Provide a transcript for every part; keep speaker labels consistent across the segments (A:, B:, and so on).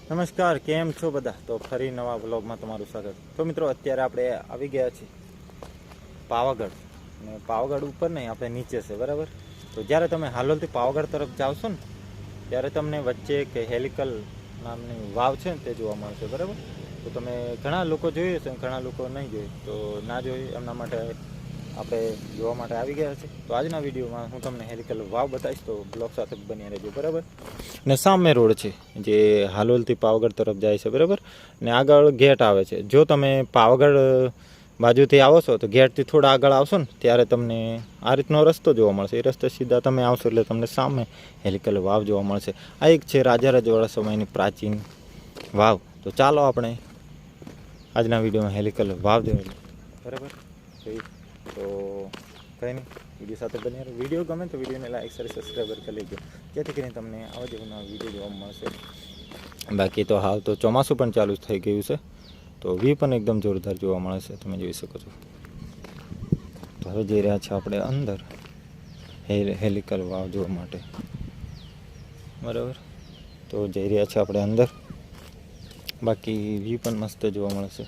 A: નમસ્કાર, કેમ છો બધા? તો ફરી નવા વ્લોગમાં તમારું સ્વાગત. તો મિત્રો, અત્યારે આપણે આવી ગયા છીએ પાવાગઢ. અને પાવાગઢ ઉપર નહીં, આપણે નીચે છે, બરાબર. તો જ્યારે તમે હાલોલથી પાવાગઢ તરફ જાવશો ને, ત્યારે તમને વચ્ચે એક હેલિકલ નામની વાવ છે ને તે જોવા મળશે, બરાબર. તો તમે ઘણા લોકો જોઈએ છે, ઘણા લોકો નહીં જોઈએ. તો ના જોઈએ એમના માટે આપણે જોવા માટે આવી ગયા છે. તો આજના વિડીયોમાં હું તમને હેલિકલ વાવ બતાવીશ, તો બ્લોગ સાથે બની રહેજો, બરાબર. ને સામે રોડ છે જે હાલોલથી પાવાગઢ તરફ જાય છે, બરાબર. ને આગળ ગેટ આવે છે. જો તમે પાવાગઢ બાજુથી આવો છો તો ગેટથી થોડા આગળ આવશો ને ત્યારે તમને આ રીતનો રસ્તો જોવા મળશે. એ રસ્તે સીધા તમે આવશો એટલે તમને સામે હેલિકલ વાવ જોવા મળશે. આ એક છે રાજા રજવાડા સમયની પ્રાચીન વાવ. તો ચાલો આપણે આજના વિડીયોમાં હેલિકલ વાવ જોઈએ, બરાબર. તો કંઈ નહીં, વિડીયો સાથે બની રહ્યો. વિડીયો ગમે તો વિડીયોને લાઈક શેર સબસ્ક્રાઈબર કરી લેજો, જેથી કરીને તમને આવા જેવા વિડીયો જોવા મળશે. બાકી તો હાલ તો ચોમાસું પણ ચાલુ થઈ ગયું છે, તો વ્યૂ પણ એકદમ જોરદાર જોવા મળે છે, તમે જોઈ શકો છો. તો હવે જઈ રહ્યા છે આપણે અંદર હેલિકલ વાવ જોવા માટે, બરાબર. તો જઈ રહ્યા છે આપણે અંદર. બાકી વ્યૂ પણ મસ્ત જોવા મળે છે,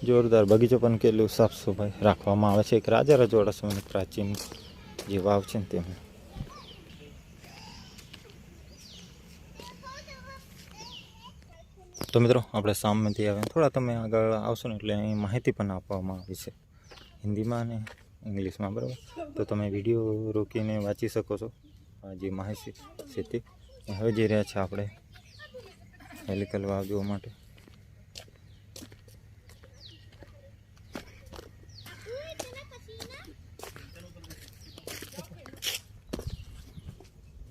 A: જોરદાર. બગીચો પણ કેટલું સાફ સફાઈ રાખવામાં આવે છે. એક રાજા રજવાડા સમયની પ્રાચીન જે વાવ છે ને તેમાં. તો મિત્રો, આપણે સામેથી આવે થોડા તમે આગળ આવશો ને એટલે અહીં માહિતી પણ આપવામાં આવી છે હિન્દીમાં અને ઇંગ્લિશમાં, બરાબર. તો તમે વિડીયો રોકીને વાંચી શકો છો જે માહિતી છે તે. હવે જઈ રહ્યા છે આપણે હેલિકલ વાવ જોવા માટે.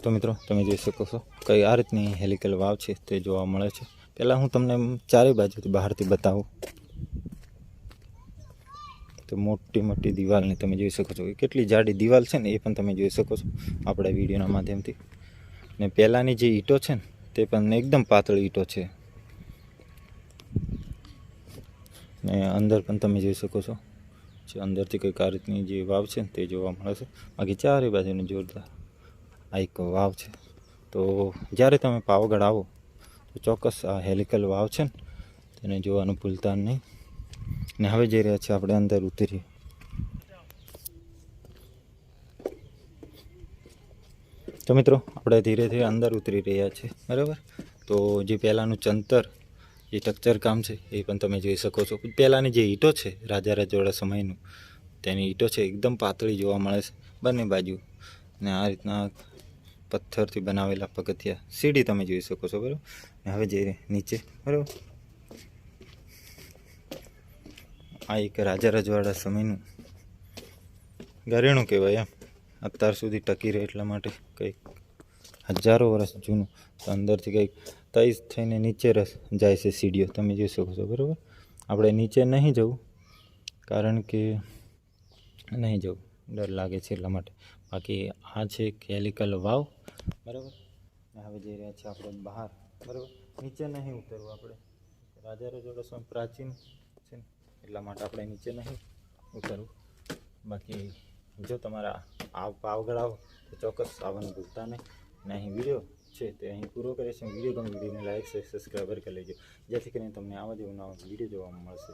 A: તો મિત્રો, તમે જોઈ શકો છો કઈ આ રીતની હેલિકલ વાવ છે તે જોવા મળે છે. પહેલાં હું તમને ચારે બાજુથી બહારથી બતાવું. તો મોટી મોટી દિવાલને તમે જોઈ શકો છો. કેટલી જાડી દિવાલ છે ને એ પણ તમે જોઈ શકો છો આપણા વિડીયોના માધ્યમથી. ને પહેલાંની જે ઈંટો છે ને તે પણ એકદમ પાતળી ઈંટો છે. ને અંદર પણ તમે જોઈ શકો છો જે અંદરથી કંઈક આ રીતની જે વાવ છે ને તે જોવા મળે છે. બાકી ચારે બાજુની જોરદાર આ એક વાવ છે. તો જ્યારે તમે પાવાગઢ આવો તો ચોક્કસ આ હેલિકલ વાવ છે ને તેને જોવાનું ભૂલતા નહીં. ને હવે જઈ રહ્યા છીએ આપણે અંદર ઉતરીએ. તો મિત્રો, આપણે ધીરે ધીરે અંદર ઉતરી રહ્યા છીએ, બરાબર. તો જે પહેલાંનું ચંતર જે સ્ટ્રક્ચર કામ છે એ પણ તમે જોઈ શકો છો. પહેલાંની જે ઈંટો છે રાજા રજવાડા સમયનું તેની ઈંટો છે એકદમ પાતળી જોવા મળે છે બંને બાજુ. ને આ રીતના પથ્થરથી બનાવેલા પગથિયા સીડી તમે જોઈ શકો છો, બરાબર. ને હવે જઈએ નીચે, બરાબર. આ એક રાજા રજવાડા સમયનું ઘરેણું કહેવાય એમ, અત્યાર સુધી ટકી રહે એટલા માટે. કંઈક હજારો વર્ષ જૂનું. તો અંદરથી કંઈક તઈસ થઈને નીચે જાય છે સીડીઓ, તમે જોઈ શકો છો, બરાબર. આપણે નીચે નહીં જવું, કારણ કે નહીં જવું ડર લાગે છે એટલા માટે. બાકી આ છે હેલિકલ વાવ, બરાબર. હવે જઈ રહ્યા છીએ આપણે બહાર, બરાબર. નીચે નહીં ઉતરવું આપણે, રાજા રજવાડા સમય પ્રાચીન છે ને એટલા માટે આપણે નીચે નહીં ઉતરવું. બાકી જો તમારા પાવાગઢ આવો તો ચોક્કસ આવવાનું ભૂલતા નહીં. અને અહીં વિડીયો છે તે અહીં પૂરો કરે છે. વિડીયો ગમે વિડીયોને લાઈક સબસ્ક્રાઈબર કરી લેજો, જેથી કરીને તમને આવા જેવા નવા વિડીયો જોવા મળશે.